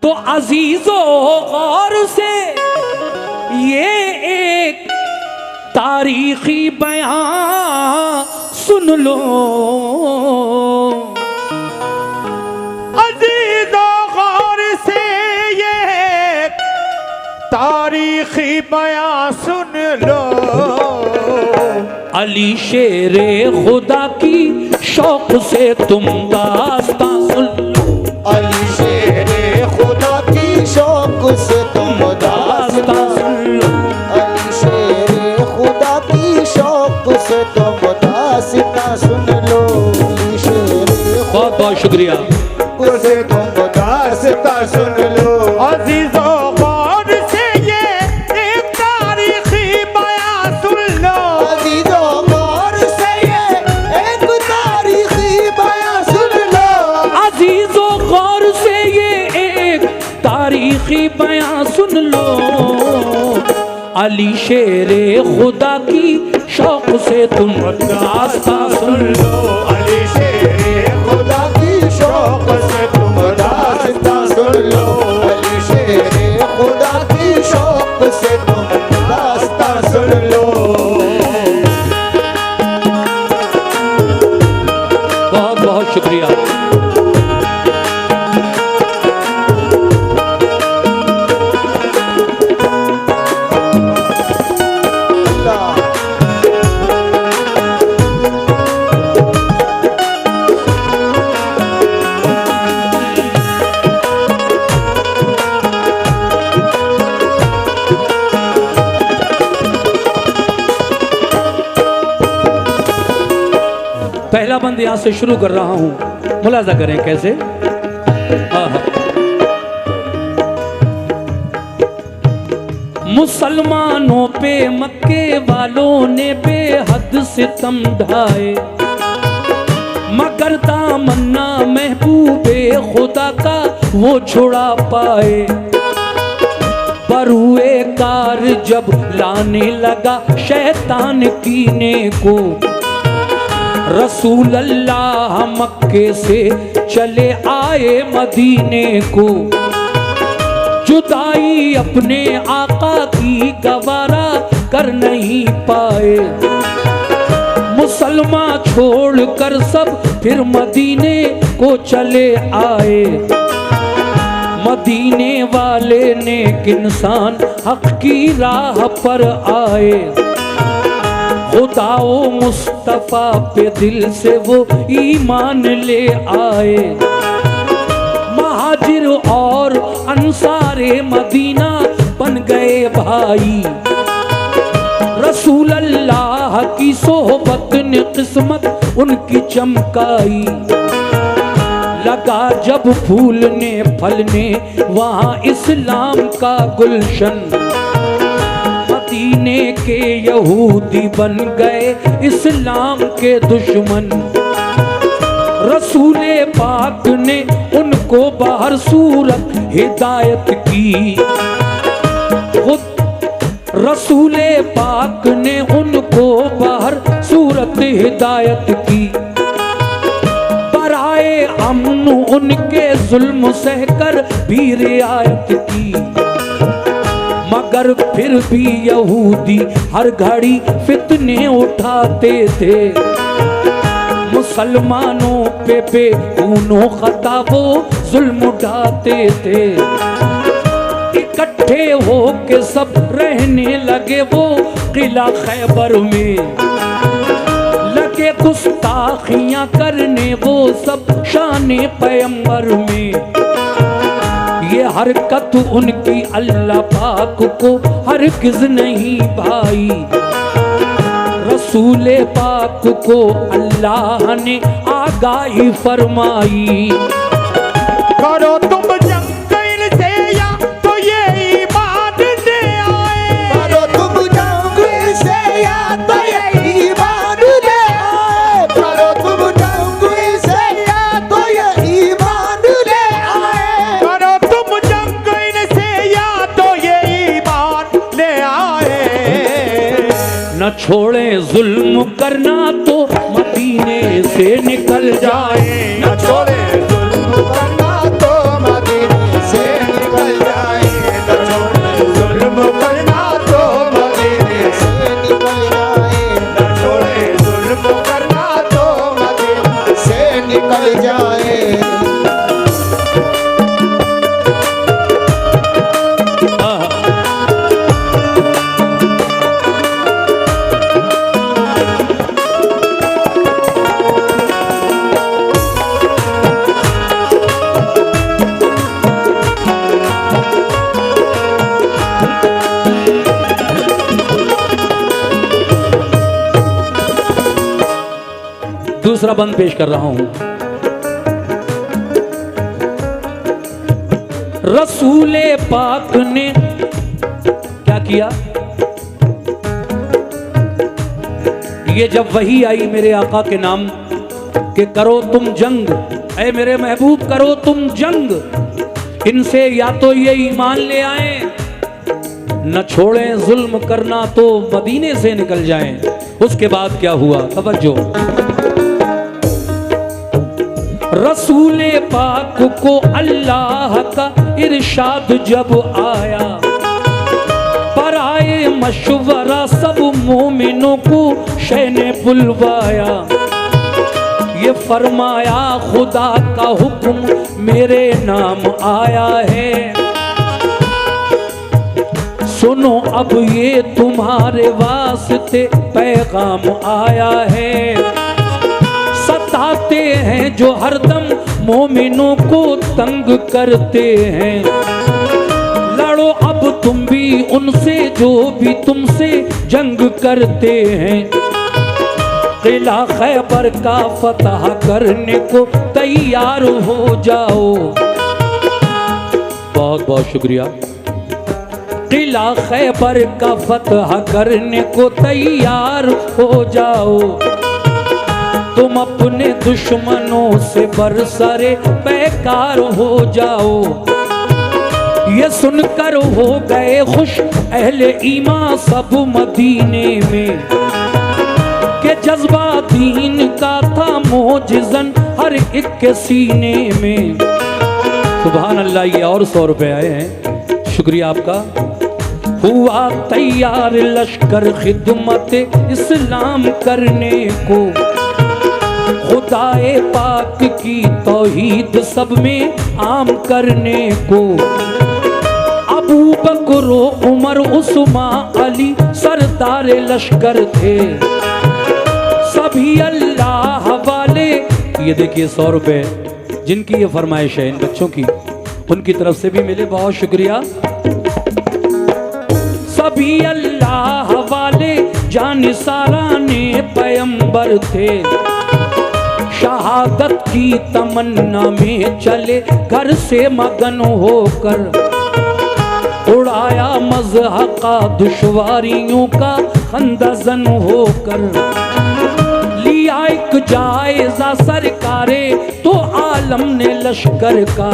तो अजीजो गौर से ये एक तारीखी बयां सुन लो। अजीजो गौर से ये एक तारीखी बयां सुन लो। अली शेरे खुदा की शौक से तुम दास्तां सुन लो। अली शेरे खुदा की शौक से तुम दास्तां सुन लो। अली शेरे खुदा की शौक से तुम दास्तां सुन लो। अली शेरे बहुत बहुत शुक्रिया। से तुम दास्तां सुन लो। अजीजो गौर से ये एक तारीखी बयां सुन लो। अजीजो गौर से ये एक तारीखी बयां सुन लो। अजीजो गौर से ये एक तारीखी बयां सुन लो। अली शेरे खुदा की शौक से तुम दास्तां सुन लो। अली शेरे खुदा की शौक से तुम दास्तां सुन लो। अली शेरे खुदा की शौक से तुम दास्तां सुन लो। बहुत बहुत शुक्रिया। पहला बंद यहां से शुरू कर रहा हूं, मुलाजा करें कैसे। मुसलमानों पे मक्के वालों ने बेहद सितम ढाए, मगर दामन्ना महबूबे खुदा का वो छुड़ा पाए। बरुए कार जब लाने लगा शैतान कीने को, रसूल अल्लाह मक्के से चले आए मदीने को। जुदाई अपने आका की गवारा कर नहीं पाए, मुसलमान छोड़कर सब फिर मदीने को चले आए। मदीने वाले नेक इंसान हक की राह पर आए, खुदाओ मुस्तफा पे दिल से वो ईमान ले आए। महाजिर और अंसारे मदीना बन गए भाई, रसूल अल्लाह की सोहबत ने किस्मत उनकी चमकाई। लगा जब फूलने फलने वहाँ इस्लाम का गुलशन, मदीने के यहूदी बन गए इस्लाम के दुश्मन। रसूले पाक ने उनको बाहर सूरत हिदायत की, खुद रसूले पाक ने उनको बाहर सूरत हिदायत की। बराए अमन उनके जुल्म सहकर भी रियायत की, मगर फिर भी यहूदी हर घड़ी फितने उठाते थे। मुसलमानों पे बेखूनो खता वो जुल्म उठाते थे। इकट्ठे हो के सब रहने लगे वो किला खैबर में, लगे गुस्ताखियां करने वो सब शाने पैगंबर में। ये हरकत उनकी अल्लाह पाक को हरगिज़ नहीं भाई, रसूले पाक को अल्लाह ने आगाही फरमाई। करो तुम जंग इनसे या तो ये ईमान ले आए। करो तुम जंग इनसे या तो ये ईमान ले आए। करो तुम जंग इनसे या तो ये ईमान ले आए। करो तुम जंग इनसे या तो ये ईमान ले आए। न छोड़े जुल्म करना तो मदीने से निकल जाए। न छोड़े जुल्म करना तो मदीने से दूसरा बंद पेश कर रहा हूं। रसूले पाक ने क्या किया? ये जब वही आई मेरे आका के नाम कि करो तुम जंग, ऐ मेरे महबूब करो तुम जंग, इनसे या तो ये ईमान ले आए न छोड़ें जुल्म करना तो मदीने से निकल जाएं। उसके बाद क्या हुआ? तवज्जो। रसूले पाक को अल्लाह का इरशाद जब आया, पर आए मशवरा सब मोमिनों को शह ने बुलवाया। ये फरमाया खुदा का हुक्म मेरे नाम आया है, सुनो अब ये तुम्हारे वास्ते पैगाम आया है। सताते हैं जो हरदम मोमिनों को तंग करते हैं, लड़ो अब तुम भी उनसे जो भी तुमसे जंग करते हैं। किला खैबर का फतह करने को तैयार हो जाओ। बहुत बहुत शुक्रिया। किला खैबर का फतह करने को तैयार हो जाओ, तुम अपने दुश्मनों से बरसरे बेकार हो जाओ। ये सुनकर हो गए खुश अहले ईमान सब मदीने में, के जज्बा दीन का था मोजिज़न हर एक के सीने में। सुभान अल्लाह। ये और 100 रुपए आए हैं, शुक्रिया आपका। हुआ तैयार लश्कर खिदमत इस्लाम करने को, खुदाए पाक की तौहीद सब में आम करने को। अबू बकर उमर उस्मान अली सरदार लश्कर थे, सभी अल्लाह वाले। ये देखिए 100 रुपए जिनकी ये फरमाइश है इन बच्चों की, उनकी तरफ से भी मिले, बहुत शुक्रिया। सभी अल्लाह वाले जानिसाराने पैगंबर थे, शहादत की तमन्ना में चले घर से मगन होकर। उड़ाया मज़हक़ा दुश्वारियों का खंदज़न होकर। लिया एक जायज़ा सरकारे तो आलम ने लश्कर का,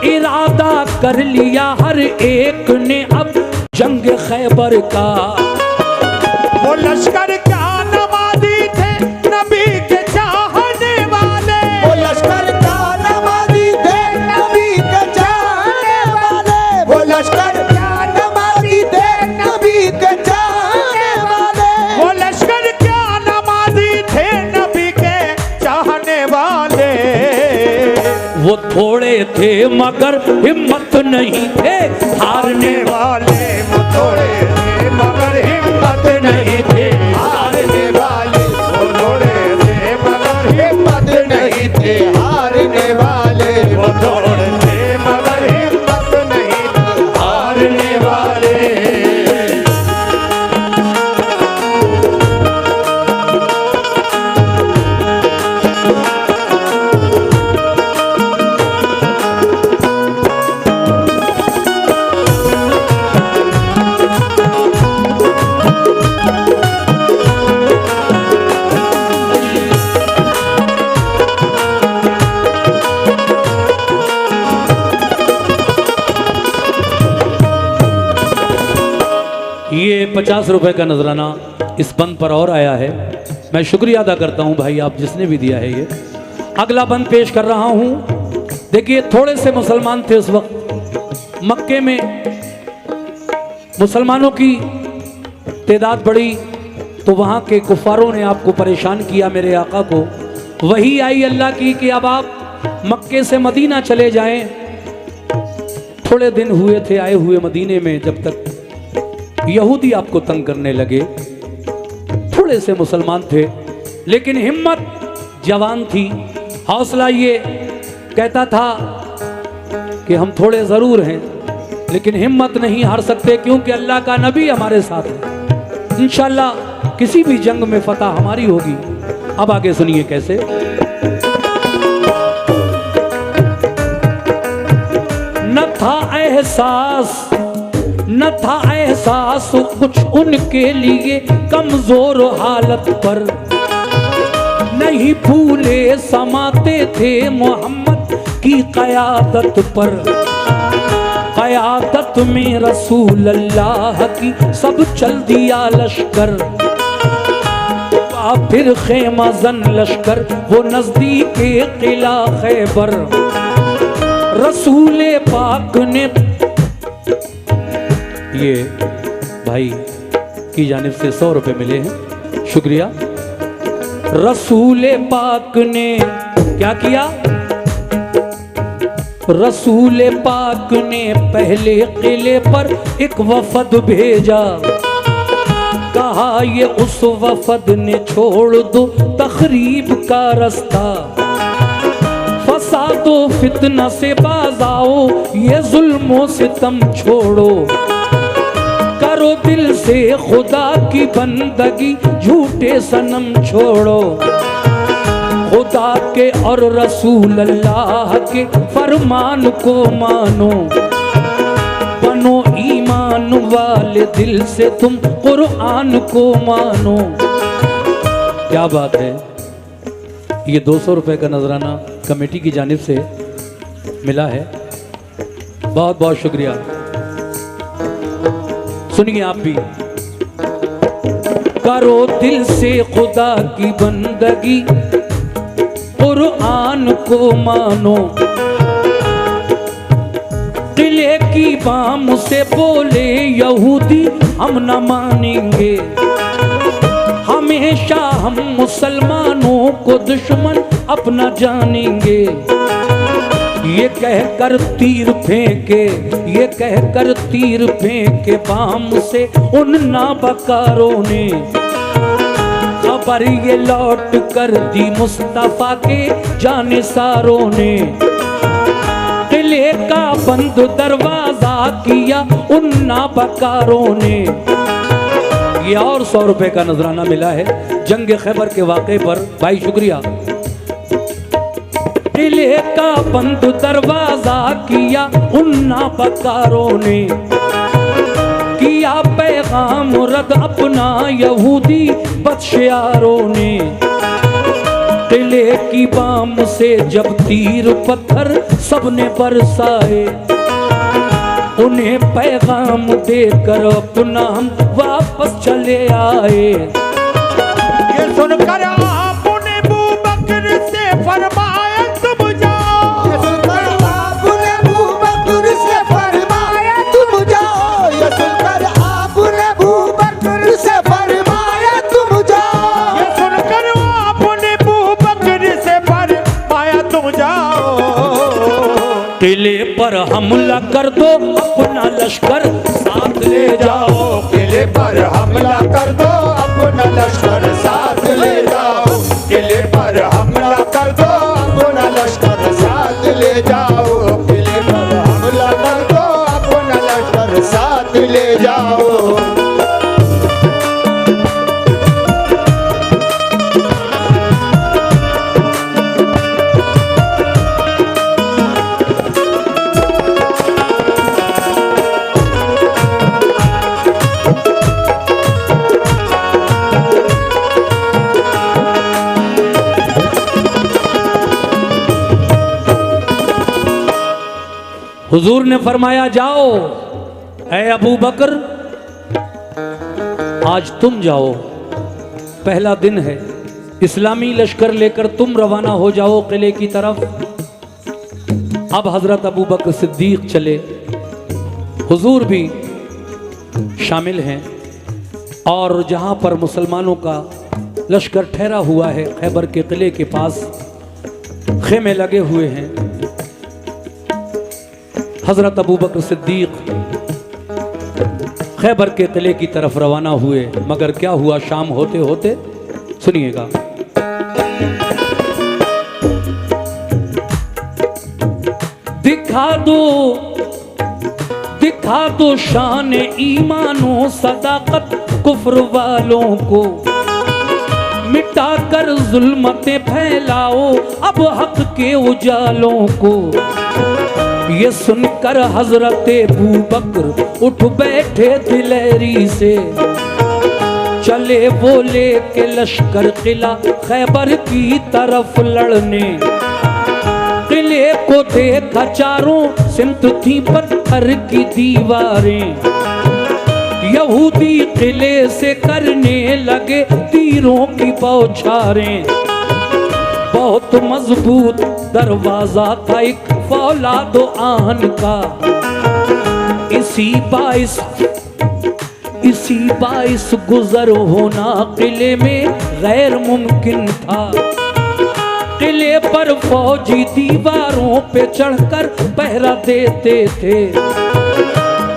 इरादा कर लिया हर एक ने अब जंग खैबर का। वो लश्कर क्या नमाज़ी थे नबी के चाहने वाले, वो लश्कर क्या नमाज़ी थे नबी के चाहने वाले, वो लश्कर क्या नमाज़ी थे नबी के चाहने वाले, वो लश्कर क्या नमाज़ी थे नबी के चाहने वाले। वो थोड़े थे मगर हिम्मत नहीं थे हारने वाले, वो थोड़े थे मगर हिम्मत नहीं थे हारने वाले, वो थोड़े थे मगर हिम्मत नहीं थे हारने वाले, वो थोड़े थे मगर हिम्मत नहीं थे हारने वाले। ये 50 रुपए का नजराना इस बंद पर और आया है। मैं शुक्रिया अदा करता हूं भाई आप जिसने भी दिया है। ये अगला बंद पेश कर रहा हूं। देखिए थोड़े से मुसलमान थे उस वक्त मक्के में, मुसलमानों की तादाद बढ़ी तो वहां के कुफारों ने आपको परेशान किया, मेरे आका को। वही आई अल्लाह की कि अब आप मक्के से मदीना चले जाएं। थोड़े दिन हुए थे आए हुए मदीने में, जब तक यहूदी आपको तंग करने लगे। थोड़े से मुसलमान थे लेकिन हिम्मत जवान थी, हौसला ये कहता था कि हम थोड़े ज़रूर हैं लेकिन हिम्मत नहीं हार सकते, क्योंकि अल्लाह का नबी हमारे साथ है। इंशाअल्लाह किसी भी जंग में फतह हमारी होगी। अब आगे सुनिए कैसे। न था एहसास कुछ उनके लिए कमजोर हालत पर, नहीं भूले समाते थे मोहम्मद की क़यादत पर। क़यादत में रसूल अल्लाह की सब चल दिया लश्कर, फिर खेमा जन लश्कर वो नजदीक किला खैबर। रसूल पाक ने, ये भाई की जानिब से 100 रुपए मिले हैं, शुक्रिया। रसूल पाक ने क्या किया? रसूल पाक ने पहले किले पर एक वफद भेजा, कहा ये उस वफद ने छोड़ दो तखरीब का रास्ता, फसादो फितना से बाज आओ, ये जुल्मों से तुम छोड़ो, करो दिल से खुदा की बंदगी, झूठे सनम छोड़ो, खुदा के और रसूल अल्लाह के फरमान को मानो, बनो ईमान वाले दिल से तुम कुरान को मानो। क्या बात है। ये 200 रुपए का नजराना कमेटी की जानिब से मिला है, बहुत बहुत शुक्रिया। सुनिए आप भी। करो दिल से खुदा की बंदगी, कुरान को मानो, किले की बाम से बोले यहूदी हम न मानेंगे, हमेशा हम मुसलमानों को दुश्मन अपना जानेंगे। ये कहकर तीर फेंके, ये कहकर तीर फेंके बाम से उन नाबकारों ने, खबर ये लौट कर दी मुस्तफा के जानिसारों ने। किले का बंद दरवाजा किया उन नाबकारों ने। ये और 100 रुपए का नजराना मिला है जंग खैबर के वाक़े पर, भाई शुक्रिया। किले का बंद दरवाजा किया उन नाबकारों ने, किया पैगाम रद अपना यहूदी बदशयारों ने। किले की बाम से जब तीर पत्थर सबने बरसाए, उन्हें पैगाम देकर अपना हम वापस चले आए। ये सुनकर आपने अबू बकर से फरमाया तुम जाओ, ये सुनकर आपने अबू बकर से फरमाया तुम जाओ, ये सुनकर आपने अबू बकर से फरमाया तुम जाओ, ये सुनकर आपने अबू बकर से फरमाया तुम जाओ। किले पर हमला कर दो अपना लश्कर साथ ले जाओ, किले पर हमला कर दो अपना लश्कर साथ ले जाओ, किले पर हमला कर दो अपना लश्कर साथ ले जाओ, किले पर हमला कर दो अपना लश्कर साथ ले जाओ। हुजूर ने फरमाया जाओ ऐ अबू बकर, आज तुम जाओ, पहला दिन है, इस्लामी लश्कर लेकर तुम रवाना हो जाओ किले की तरफ। अब हजरत अबू बकर सिद्दीक चले, हुजूर भी शामिल हैं, और जहां पर मुसलमानों का लश्कर ठहरा हुआ है खैबर के किले के पास, खेमे लगे हुए हैं। हजरत अबू बकर सिद्दीक खैबर के किले की तरफ रवाना हुए, मगर क्या हुआ शाम होते होते, सुनिएगा। दिखा दो शान ईमानो सदाकत कुफ्र वालों को, मिटाकर जुल्मतें फैलाओ अब हक के उजालों को। ये सुनकर हजरत अबू बकर उठ बैठे दिलेरी से, चले बोले के लश्कर किला खैबर की तरफ लड़ने। किले को देखा चारों सिमत थी पत्थर की दीवारें, यहूदी किले से करने लगे तीरों की बौछारें। बहुत मजबूत दरवाजा था एक फौलादो आहन का, इसी बाइस गुजर होना किले में गैर मुमकिन था। किले पर फौजी दीवारों पे चढ़कर पहरा देते थे,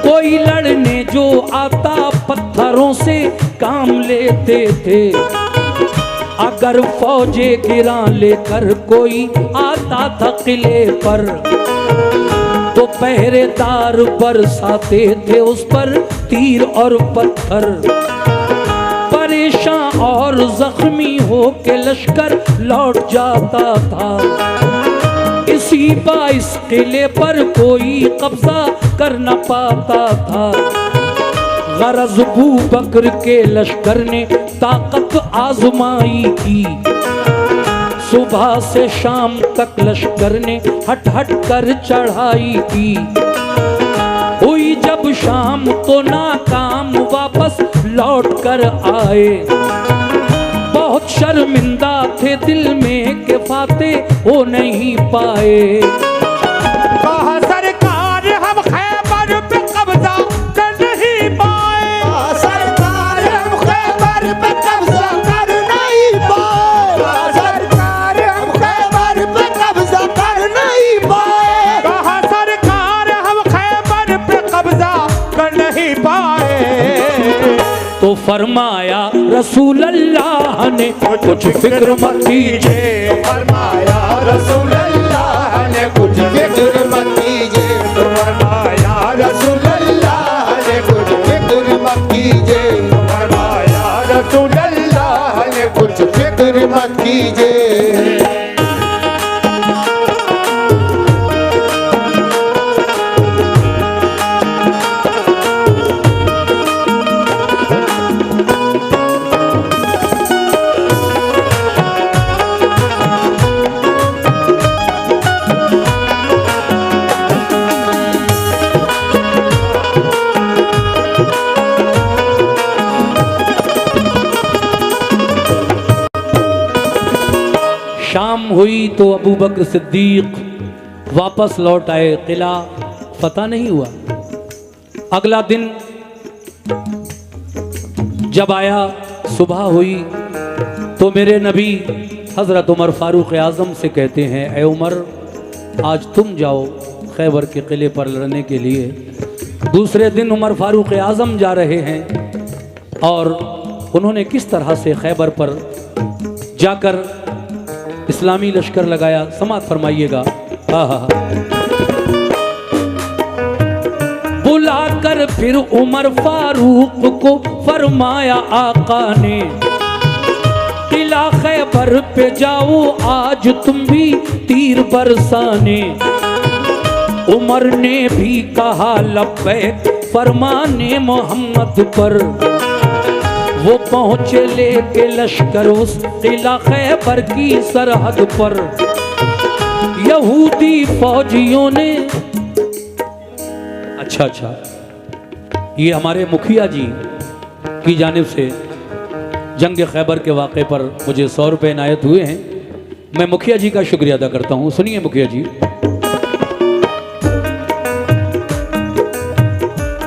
कोई लड़ने जो आता पत्थरों से काम लेते थे। अगर फौजे गिरा लेकर कोई आता था किले पर, तो पहरेदार बरसाते थे उस पर तीर और पत्थर। परेशान और जख्मी हो के लश्कर लौट जाता था। इसी बाइस किले पर कोई कब्जा कर न पाता था। गरज अबू बकर के लश्कर ने ताकत आजमाई की, सुबह से शाम तक लश्कर ने हट हट कर चढ़ाई की। हुई जब शाम तो नाकाम वापस लौट कर आए। बहुत शर्मिंदा थे दिल में के फाते हो नहीं पाए। कहा सरकार हम खैबर पे कब्जा कर नहीं पाए, सरकार हम खैबर पे कब्जा कर नहीं पाए, सरकार हम खैबर पे कब्जा कर नहीं पाए, कहा सरकार हम खैबर पे कब्जा कर नहीं पाए। तो फरमाया रसूल अल्लाह ने कुछ फिक्र मत कीजिए, फरमाया रसूल अल्लाह ने कुछ फिक्र मत कीजिए, फरमाया रसूल अल्लाह ने कुछ फिक्र मत कीजिए, फरमाया रसूल अल्लाह ने कुछ फिक्र मत कीजिए। शाम हुई तो अबू बकर सिद्दीक वापस लौट आए, किला फतह नहीं हुआ। अगला दिन जब आया, सुबह हुई तो मेरे नबी हज़रत उमर फारूक आज़म से कहते हैं, ए उमर आज तुम जाओ खैबर के किले पर लड़ने के लिए। दूसरे दिन उमर फारूक आज़म जा रहे हैं और उन्होंने किस तरह से खैबर पर जाकर इस्लामी लश्कर लगाया, समात फरमाइएगा। बुलाकर फिर उमर फारूक को फरमाया आका ने, किला खैबर पे जाओ आज तुम भी तीर बरसाने। उमर ने भी कहा लब्बैक फरमाने मोहम्मद पर। वो पहुंचे लेके लश्कर उस किला खैबर की सरहद पर। यहूदी फौजियों ने, अच्छा, ये हमारे मुखिया जी की जानिब से जंग खैबर के वाक़े पर मुझे 100 रुपये इनायत हुए हैं। मैं मुखिया जी का शुक्रिया अदा करता हूँ। सुनिए मुखिया जी।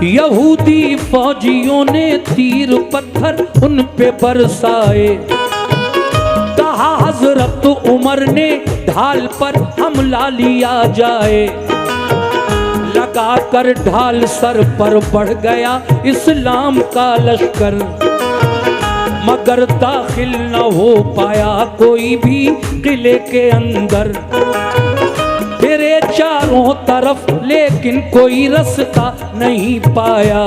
यहूदी फौजियों ने तीर पत्थर उन पे बरसाए। कहा हजरत उमर ने ढाल पर हमला लिया जाए। लगाकर ढाल सर पर बढ़ गया इस्लाम का लश्कर, मगर दाखिल न हो पाया कोई भी किले के अंदर। फिरे चारों तरफ लेकिन कोई रास्ता नहीं पाया।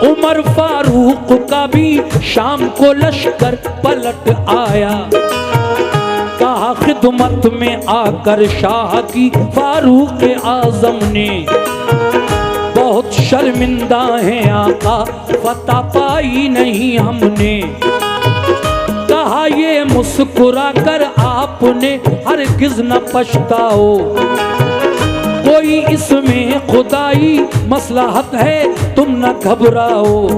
उमर फारूक का भी शाम को लश्कर पलट आया। कहा खिदमत में आकर शाह की फारूक आजम ने, बहुत शर्मिंदा है आका फतह पाई नहीं हमने। कहा ये मुस्कुरा कर आपने हरगिज न पछताओ, कोई इसमें खुदाई मसलहत है तुम न घबराओ।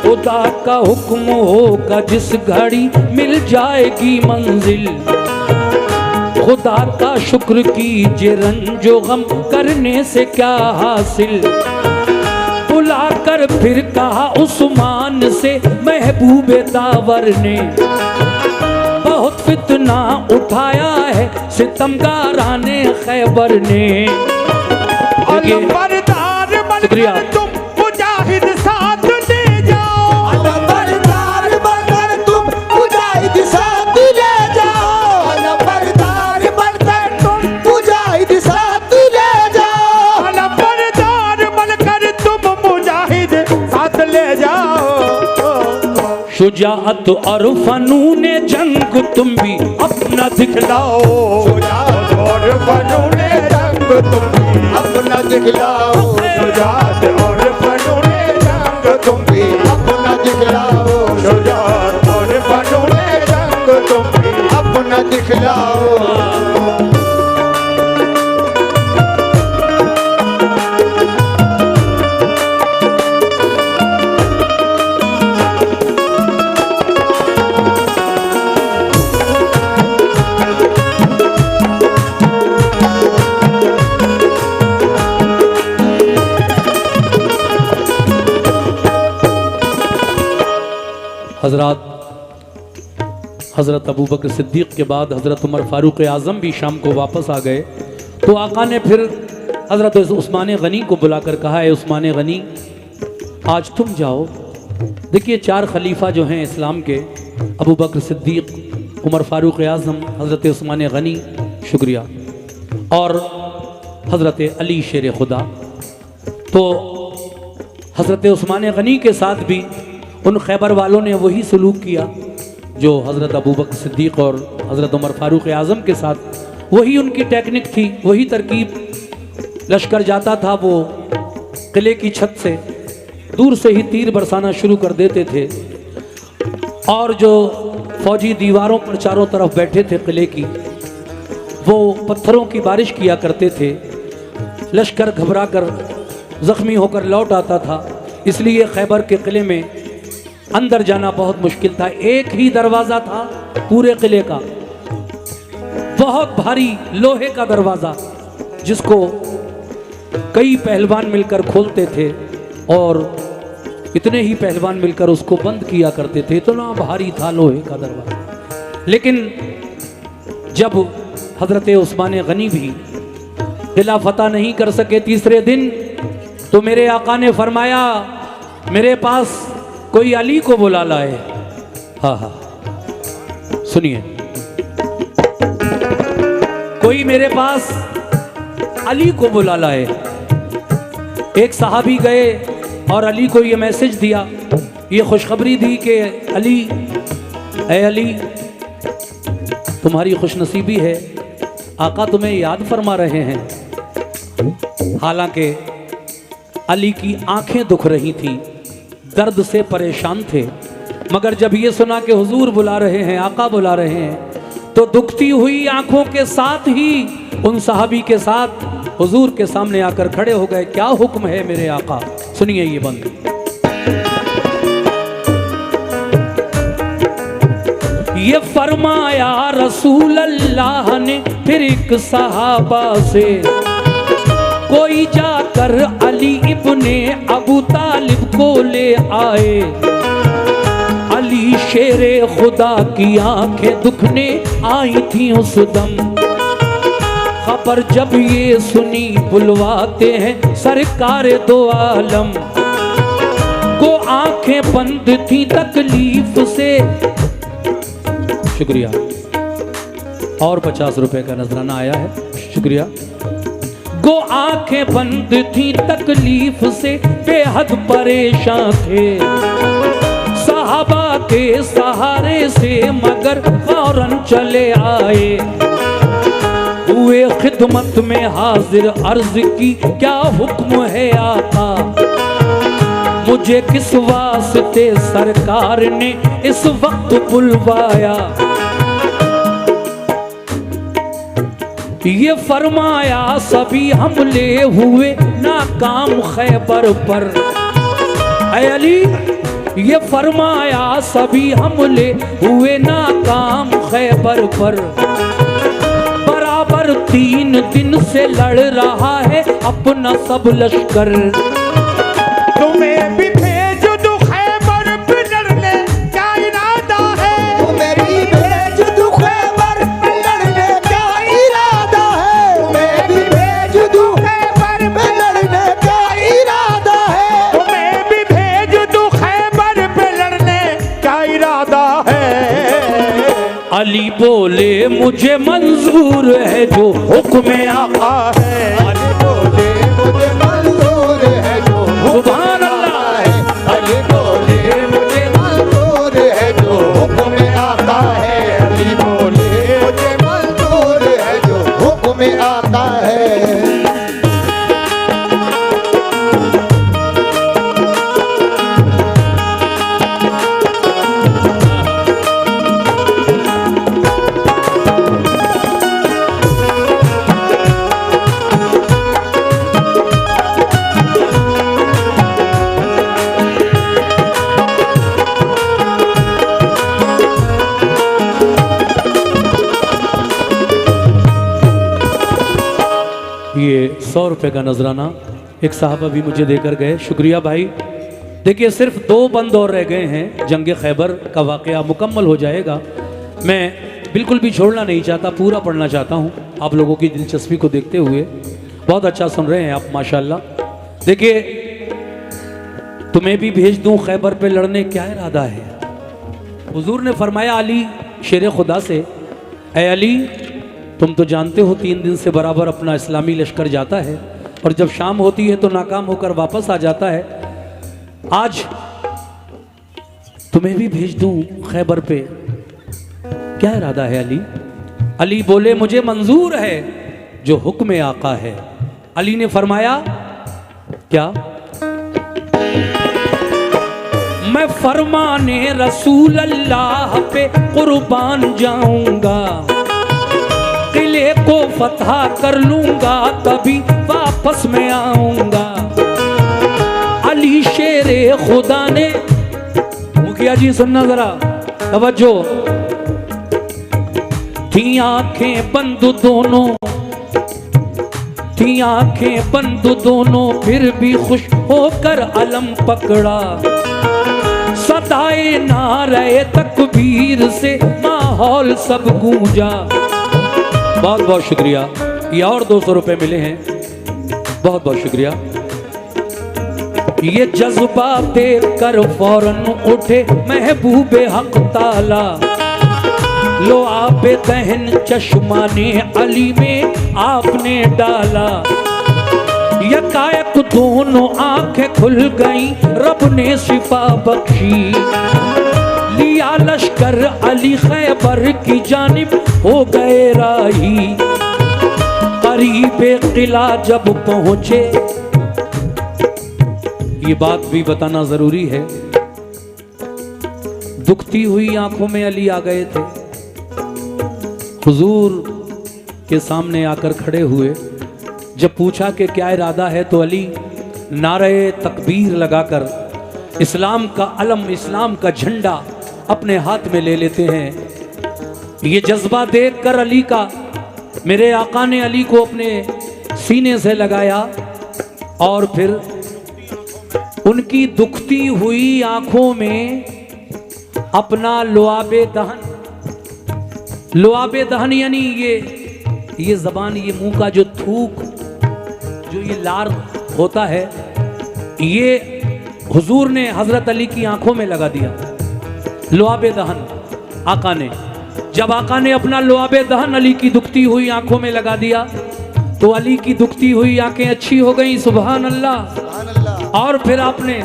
खुदा का हुक्म होगा जिस घड़ी मिल जाएगी मंजिल, खुदा का शुक्र कीजिए रंजो गम करने से क्या हासिल। बुलाकर फिर कहा उस्मान से महबूबे दावर ने, बहुत फितना उठाया है सितमगाराने खैबर ने। शुक्रिया। तुम मुजाहिद साथ ले जाओ, अलमबरदार बनकर तुम मुजाहिद साथ ले जाओ, अलमबरदार बनकर तुम मुजाहिद साथ ले जाओ, अलमबरदार बनकर तुम मुजाहिद साथ ले जाओ। शुजाअत और फनून जंग तुम भी अपना दिखलाओ, शुजाअत और फनून जंग तुम भी अपना दिखलाओ, शुजाअत और फनून जंग तुम भी अपना दिखलाओ, शुजाअत और फनून जंग तुम भी अपना दिखलाओ। हज़रत अबू बकर सिद्दीक़ के बाद हज़रत उमर फ़ारूक आज़म भी शाम को वापस आ गए। तो आका ने फिर हज़रत उस्मान गनी को बुलाकर कहा है, उस्मान गनी आज तुम जाओ। देखिए 4 खलीफा जो हैं इस्लाम के, अबू बकर सिद्दीक़, उमर फ़ारूक आज़म, हज़रत उस्मान गनी, शुक्रिया, और हज़रत अली शेर खुदा। तो हज़रत उस्मान गनी के साथ भी उन खैबर वालों ने वही सलूक किया जो हज़रत अबू बकर सिद्दीक़ और हज़रत उमर फ़ारूक आज़म के साथ, वही उनकी टेक्निक थी, वही तरकीब। लश्कर जाता था वो किले की छत से दूर से ही तीर बरसाना शुरू कर देते थे, और जो फौजी दीवारों पर चारों तरफ बैठे थे किले की, वो पत्थरों की बारिश किया करते थे। लश्कर घबरा कर ज़ख्मी होकर लौट आता था, इसलिए खैबर के किले में अंदर जाना बहुत मुश्किल था। एक ही दरवाज़ा था पूरे किले का, बहुत भारी लोहे का दरवाज़ा, जिसको कई पहलवान मिलकर खोलते थे और इतने ही पहलवान मिलकर उसको बंद किया करते थे। इतना भारी था लोहे का दरवाज़ा। लेकिन जब हज़रत उस्मान गनी भी किला फतह नहीं कर सके तीसरे दिन, तो मेरे आका ने फरमाया मेरे पास कोई अली को बुला लाए। हाँ हाँ सुनिए, कोई मेरे पास अली को बुला लाए। एक सहाबी गए और अली को ये मैसेज दिया, ये खुशखबरी दी कि अली, ऐ अली तुम्हारी खुशनसीबी है, आका तुम्हें याद फरमा रहे हैं। हालांकि अली की आंखें दुख रही थीं, दर्द से परेशान थे, मगर जब ये सुना कि हुजूर बुला रहे हैं, आका बुला रहे हैं, तो दुखती हुई आंखों के साथ ही उन सहाबी के साथ हुजूर के सामने आकर खड़े हो गए। क्या हुक्म है मेरे आका? सुनिए ये बंद। ये फरमाया रसूल अल्लाह ने फिर एक सहाबा से, कोई जाकर अली इब्ने अबू तालिब को ले आए। अली शेरे खुदा की आंखें दुखने आई थी उस दम, खबर जब ये सुनी बुलवाते हैं सरकार दो आलम को, आंखें बंद थी तकलीफ से। शुक्रिया, और 50 रुपए का नजराना आया है, शुक्रिया। गो आंखें बंद थी तकलीफ से बेहद परेशान थे, सहाबा के सहारे से मगर फौरन चले आए, हुए खिदमत में हाजिर, अर्ज की क्या हुक्म है आका, मुझे किस वास्ते सरकार ने इस वक्त बुलवाया। ये फरमाया सभी हमले हुए नाकाम खैबर पर, ऐ अली ये फरमाया सभी हमले हुए नाकाम खैबर पर, बराबर 3 दिन से लड़ रहा है अपना सब लश्कर, तुम्हें भी भेज दूं खैबर पे लड़ने क्या इरादा है, तुम्हें भी भेज दूं खैबर पे लड़ने क्या इरादा है, तुम्हें भी भेज दूं खैबर पे लड़ने क्या इरादा है, तुम्हें भी भेज दूं खैबर पे लड़ने क्या इरादा है। अली बोले मुझे मंजूर है जो हुक्म आका है, अली बोले मुझे मंजूर है जो सुभान अल्लाह है, अली बोले मुझे मंजूर है जो हुक्म आता है, अली बोले मुझे मंजूर है जो हुक्म आता है। ये 100 रुपए का नजराना एक साहब अभी मुझे देकर गए, शुक्रिया भाई। देखिए सिर्फ 2 बंद और रह गए हैं, जंग खैबर का वाकया मुकम्मल हो जाएगा। मैं बिल्कुल भी छोड़ना नहीं चाहता, पूरा पढ़ना चाहता हूँ आप लोगों की दिलचस्पी को देखते हुए। बहुत अच्छा सुन रहे हैं आप माशाल्लाह। देखिए तुम्हें भी भेज दूँ खैबर पे लड़ने क्या इरादा है। हुजूर ने फरमाया अली शेर खुदा से, ऐ अली तुम तो जानते हो 3 दिन से बराबर अपना इस्लामी लश्कर जाता है और जब शाम होती है तो नाकाम होकर वापस आ जाता है, आज तुम्हें भी भेज दूं खैबर पे, क्या इरादा है अली। अली बोले मुझे मंजूर है जो हुक्म आका है। अली ने फरमाया क्या, मैं फरमाने रसूल अल्लाह पे कुर्बान जाऊंगा, किले को फतह कर लूंगा तभी वापस मैं आऊंगा। अली शेरे खुदा ने, मुखिया जी सुनना जरा तवज्जो, थी आंखें बंद दोनों, थी आंखें बंद दोनों, फिर भी खुश होकर अलम पकड़ा, सदाए नारे तकबीर से माहौल सब गूंजा। बहुत बहुत शुक्रिया, ये और 200 रुपए मिले हैं, बहुत बहुत शुक्रिया। ये जज्बा देख कर फौरन उठे महबूबे हक ताला, लो आपे दहन चश्मा ने अली में आपने डाला, यकायक दोनों आंखें खुल गईं, रब ने शिफा बख्शी, लिया लश्कर अली खैबर की जानिब हो गए राही। करीबे किला जब पहुंचे, ये बात भी बताना जरूरी है, दुखती हुई आंखों में अली आ गए थे, हुजूर के सामने आकर खड़े हुए। जब पूछा कि क्या इरादा है तो अली नारे तकबीर लगाकर इस्लाम का अलम, इस्लाम का झंडा अपने हाथ में ले लेते हैं। ये जज्बा देखकर अली का, मेरे आका ने अली को अपने सीने से लगाया और फिर उनकी दुखती हुई आंखों में अपना लुआबे दहन, लुआबे दहन यानी ये जबान, ये मुंह का जो थूक, जो ये लार होता है, ये हुजूर ने हजरत अली की आंखों में लगा दिया। लुआबे दहन आका ने, जब आका ने अपना लुआबे दहन अली की दुखती हुई आंखों में लगा दिया तो अली की दुखती हुई आंखें अच्छी हो गई, सुभान अल्लाह। सुभान अल्लाह। और फिर आपने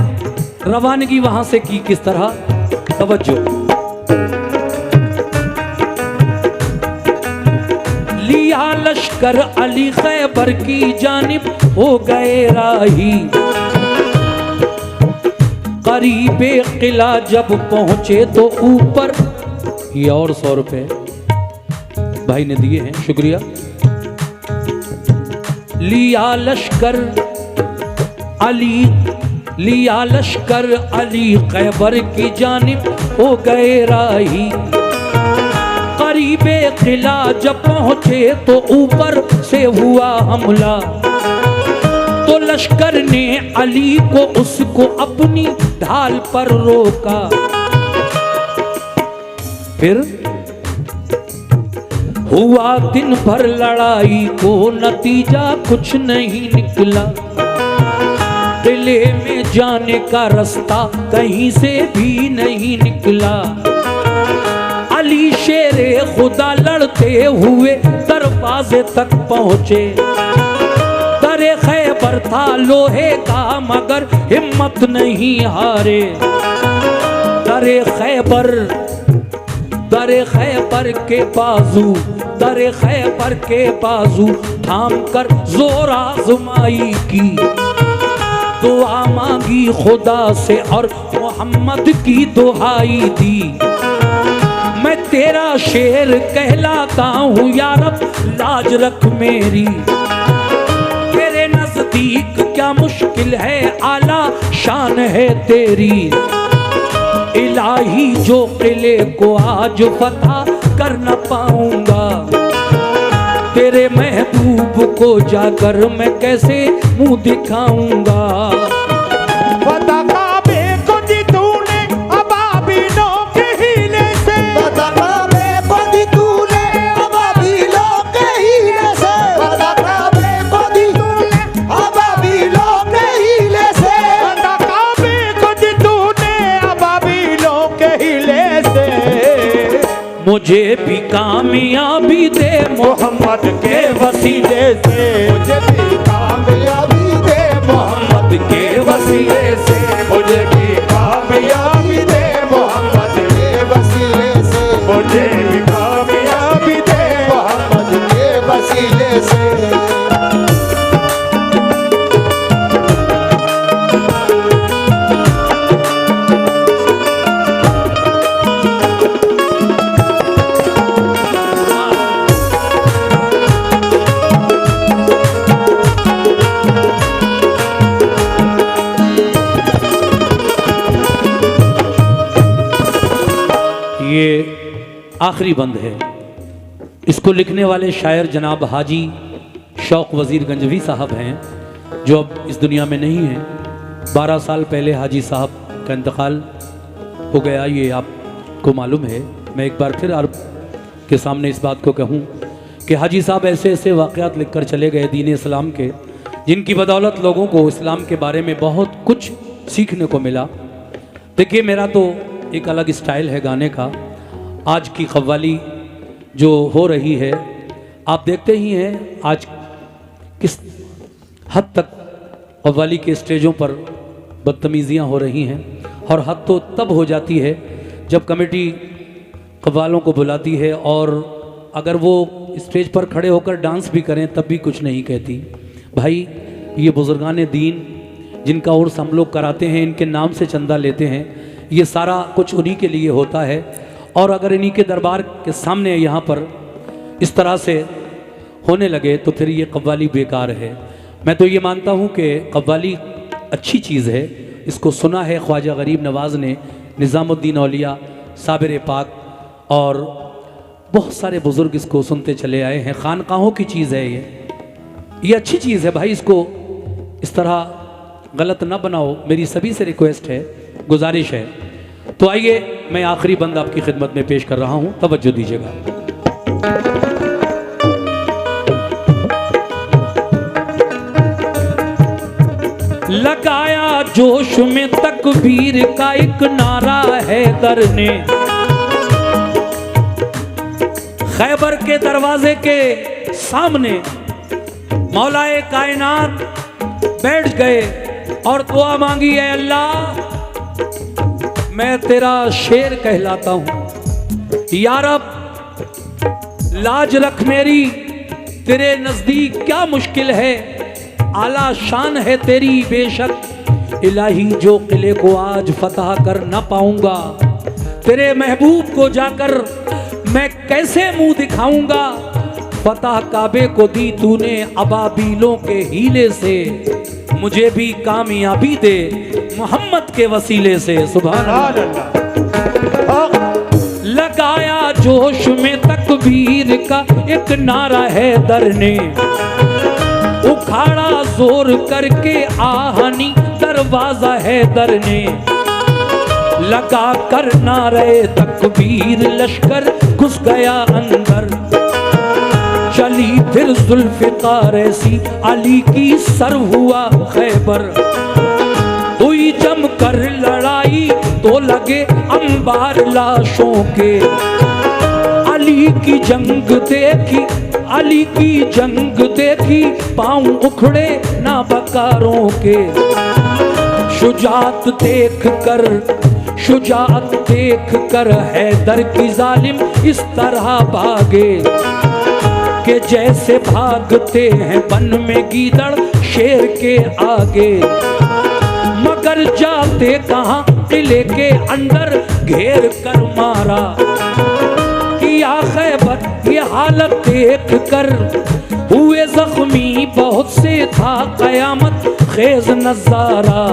रवानगी वहां से की किस तरह, तवज्जो। लिया लश्कर अली खैबर की जानिब हो गए राही, करीबे किला जब पहुंचे तो ऊपर, ये और 100 रुपए भाई ने दिए हैं, शुक्रिया। लिया लश्कर अली खैबर की जानिब हो गए राही, करीबे किला जब पहुंचे तो ऊपर से हुआ हमला, तो लश्कर ने अली को उसको अपनी ढाल पर रोका। फिर हुआ दिन भर लड़ाई को नतीजा कुछ नहीं निकला, किले में जाने का रास्ता कहीं से भी नहीं निकला। अली शेरे खुदा लड़ते हुए दरवाजे तक पहुंचे, दरे खैबर था लोहे का मगर हिम्मत नहीं हारे। दरे खैबर के बाजू थाम कर जोर आजमाई की, दुआ मांगी खुदा से और मोहम्मद की दुहाई दी। मैं तेरा शेर कहलाता हूँ या रब, लाज रख मेरी, तेरे नजदीक क्या मुश्किल है, आला शान है तेरी। इलाही जो किले को आज फतह कर न पाऊंगा, तेरे महबूब को जाकर मैं कैसे मुंह दिखाऊंगा। पता काबे को दी तूने अबाबिलों के हीले से, पता काबे को दी तूने अबाबिलों के हीले से, पता काबे को दी तूने अबाबिलों के हीले से, पता काबे को दी तूने अबाबिलों के हीले से। मुझे भी कामयाबी दे मोहम्मद के वसीले से, मुझे भी कामयाबी दे मोहम्मद के वसीले से, मुझे भी कामयाबी दे मोहम्मद के वसीले से, मुझे भी कामयाबी दे मोहम्मद के वसीले से। ये आखिरी बंद है। इसको लिखने वाले शायर जनाब हाजी शौक वजीर गंजवी साहब हैं, जो अब इस दुनिया में नहीं हैं। 12 साल पहले हाजी साहब का इंतकाल हो गया, ये आपको मालूम है। मैं एक बार फिर आपके सामने इस बात को कहूँ कि हाजी साहब ऐसे ऐसे वाक़यात लिख कर चले गए दीन इस्लाम के, जिनकी बदौलत लोगों को इस्लाम के बारे में बहुत कुछ सीखने को मिला। देखिए, मेरा तो एक अलग स्टाइल है गाने का। आज की कव्वाली जो हो रही है, आप देखते ही हैं आज किस हद तक कव्वाली के स्टेजों पर बदतमीज़ियाँ हो रही हैं। और हद तो तब हो जाती है जब कमेटी कव्वालों को बुलाती है और अगर वो स्टेज पर खड़े होकर डांस भी करें तब भी कुछ नहीं कहती। भाई, ये बुजुर्गान दीन जिनका उर्स हम लोग कराते हैं, इनके नाम से चंदा लेते हैं, ये सारा कुछ उन्हीं के लिए होता है। और अगर इन्हीं के दरबार के सामने यहाँ पर इस तरह से होने लगे तो फिर ये कव्वाली बेकार है। मैं तो ये मानता हूँ कि कव्वाली अच्छी चीज़ है। इसको सुना है ख्वाजा गरीब नवाज़ ने, निज़ामुद्दीन औलिया, साबिर पाक और बहुत सारे बुज़ुर्ग इसको सुनते चले आए हैं। खानकाहों की चीज़ है ये अच्छी चीज़ है भाई। इसको इस तरह गलत ना बनाओ, मेरी सभी से रिक्वेस्ट है, गुजारिश है। तो आइए, मैं आखिरी बंद आपकी खिदमत में पेश कर रहा हूं, तवज्जो दीजिएगा। लगाया जोश में तकबीर का एक नारा है दर ने, खैबर के दरवाजे के सामने मौलाए कायनात बैठ गए और दुआ मांगी, है अल्लाह मैं तेरा शेर कहलाता हूं, या रब लाज रख मेरी, तेरे नजदीक क्या मुश्किल है, आला शान है तेरी बेशक। इलाही जो किले को आज फतह कर न पाऊंगा, तेरे महबूब को जाकर मैं कैसे मुंह दिखाऊंगा। फतह काबे को दी तूने अबाबीलों के हीले से, मुझे भी कामयाबी दे मोहम्मद के वसीले से। सुभान अल्लाह। लगाया जोश में तकबीर का एक नारा है दर ने, उखाड़ा जोर करके आहनी दरवाजा है दर ने। लगा कर नारे तकबीर लश्कर घुस गया अंदर, चली फिर जुल्फ़िकार ऐसी अली की सर हुआ खैबर। हुई जम कर लड़ाई तो लगे अंबार लाशों के, अली की जंग देखी, अली की जंग देखी, पांव उखड़े ना बकारों के। शुजात देख कर हैदर की जालिम इस तरह भागे, कि जैसे भागते हैं वन में गीदड़ शेर के आगे। मगर जाते कहां किले के अंदर घेर कर मारा, किया खैबर ये हालत देख कर हुए जख्मी बहुत से था कयामत खेज नजारा।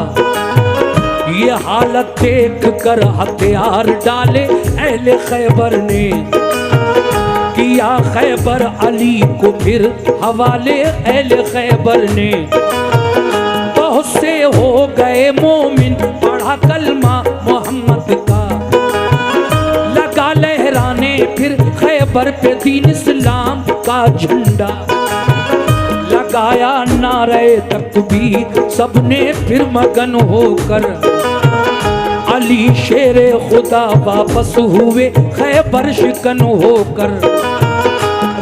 ये हालत देख कर हथियार डाले अहले खैबर ने, किया खैबर अली को फिर हवाले अहले खैबर ने। बहुत से हो गए मोमिन पढ़ा कलमा मोहम्मद का, लगा लहराने फिर खैबर पे दीन इस्लाम का झंडा। लगाया नारे तकबीर सबने फिर मगन होकर, अली शेरे खुदा वापस हुए खैबर शिकन होकर।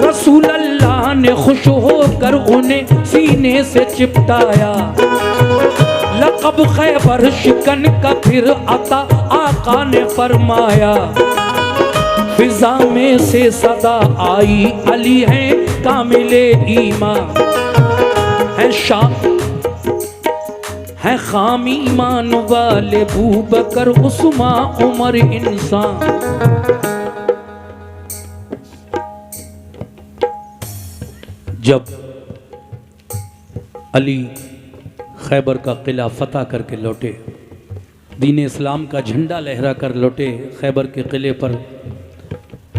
रसूल अल्लाह ने खुश होकर उन्हें सीने से चिपटाया, लक़ब खैबर शिकन का फिर अता आका ने फरमाया। फिजा में से सदा आई अली हैं कामिले ईमान, है शाह है खाम ईमान वाले बूबकर उस्मा उमर इंसान। जब अली खैबर का किला फतह करके लौटे, दीन इस्लाम का झंडा लहरा कर लौटे खैबर के किले पर,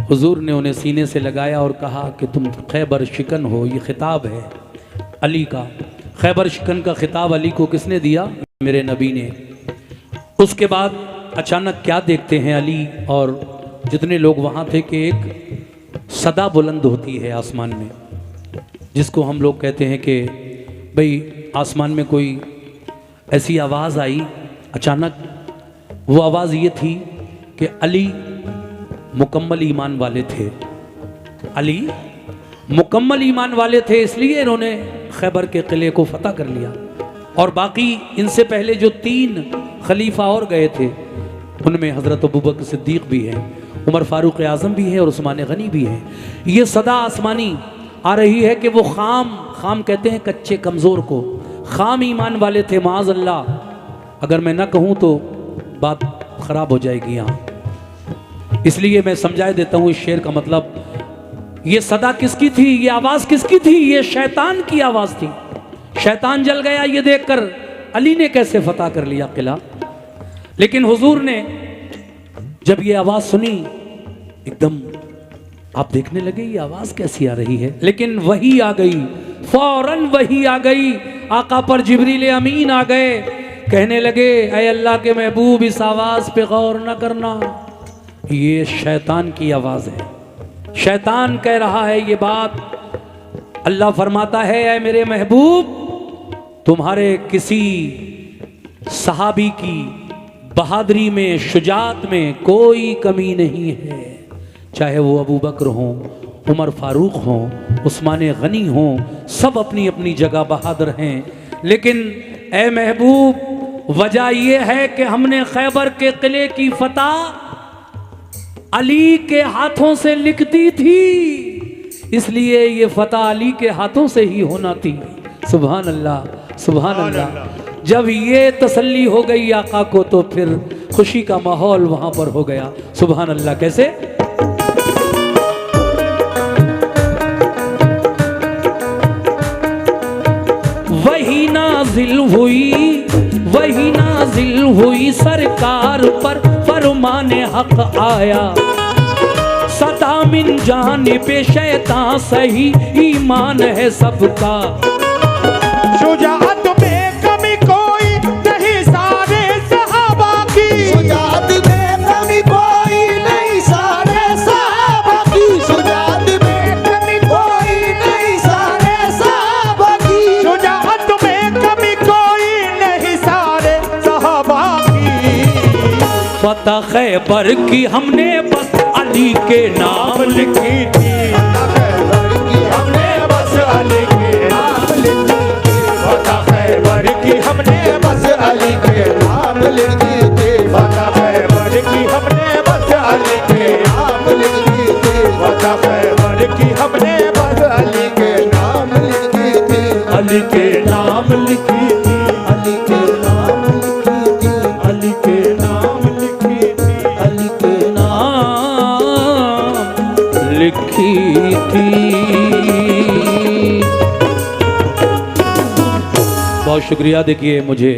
हुजूर ने उन्हें सीने से लगाया और कहा कि तुम खैबर शिकन हो। ये खिताब है अली का। खैबर शिकन का खिताब अली को किसने दिया? मेरे नबी ने। उसके बाद अचानक क्या देखते हैं अली और जितने लोग वहाँ थे कि एक सदा बुलंद होती है आसमान में, जिसको हम लोग कहते हैं कि भाई आसमान में कोई ऐसी आवाज़ आई अचानक। वो आवाज़ ये थी कि अली मुकम्मल ईमान वाले थे। अली मुकम्मल ईमान वाले थे, इसलिए इन्होंने खैबर के किले को फतह कर लिया। और बाकी इनसे पहले जो 3 खलीफा और गए थे, उनमें हज़रत अबू बकर सिद्दीक़ भी हैं, उमर फारूक आज़म भी है और उस्मान गनी भी है। ये सदा आसमानी आ रही है कि वो खाम कहते हैं कच्चे कमज़ोर को, खाम ईमान वाले थे। माज़ अल्लाह, अगर मैं ना कहूँ तो बात ख़राब हो जाएगी यहाँ, इसलिए मैं समझा देता हूँ इस शेर का मतलब। ये सदा किसकी थी? ये आवाज़ किसकी थी? ये शैतान की आवाज़ थी। शैतान जल गया ये देखकर अली ने कैसे फतह कर लिया किला। लेकिन हुजूर ने जब ये आवाज़ सुनी, एकदम आप देखने लगे ये आवाज़ कैसी आ रही है। लेकिन वही आ गई, फौरन वही आ गई। आका पर जिब्रील अमीन आ गए, कहने लगे ऐ अल्लाह के महबूब, इस आवाज़ पे गौर न करना, ये शैतान की आवाज़ है। शैतान कह रहा है ये बात। अल्लाह फरमाता है ऐ मेरे महबूब, तुम्हारे किसी सहाबी की बहादुरी में, शुजात में कोई कमी नहीं है, चाहे वो अबू बकर हों, उमर फारूक हों, उस्मान गनी हों, सब अपनी अपनी जगह बहादुर हैं। लेकिन ए महबूब, वजह यह है कि हमने खैबर के किले की फतह अली के हाथों से लिख दी थी, इसलिए ये फतह अली के हाथों से ही होना थी। सुभान अल्लाह, सुभान अल्लाह। जब ये तसल्ली हो गई आका को तो फिर खुशी का माहौल वहां पर हो गया। सुभान अल्लाह। कैसे? वही नाजिल हुई सरकार पर फरमाने हक आया, सदा मिन जानिबे शैतान सही ईमान है सबका। शुजाअत में कमी कोई नहीं सारे सहाबा की, शुजाअत में कमी कोई नहीं सारे सहाबा की, शुजाअत में कमी कोई नहीं सारे सहाबा की, शुजाअत में कमी कोई नहीं सारे सहाबा की। फतह खैबर की हमने बस अली के नाम लिखी थी, हमने बस अली के नाम लिखी थी, फतह खैबर की हमने बस अली के नाम लिखी थी, फतह खैबर की हमने बस अली के नाम लिखी थी, फतह खैबर की हमने बस अली के नाम लिखी थी, अली के नाम लिखी थी, अली के नाम लिखी थी, अली के नाम लिखी थी, अली के नाम लिखी थी। बहुत शुक्रिया। देखिए मुझे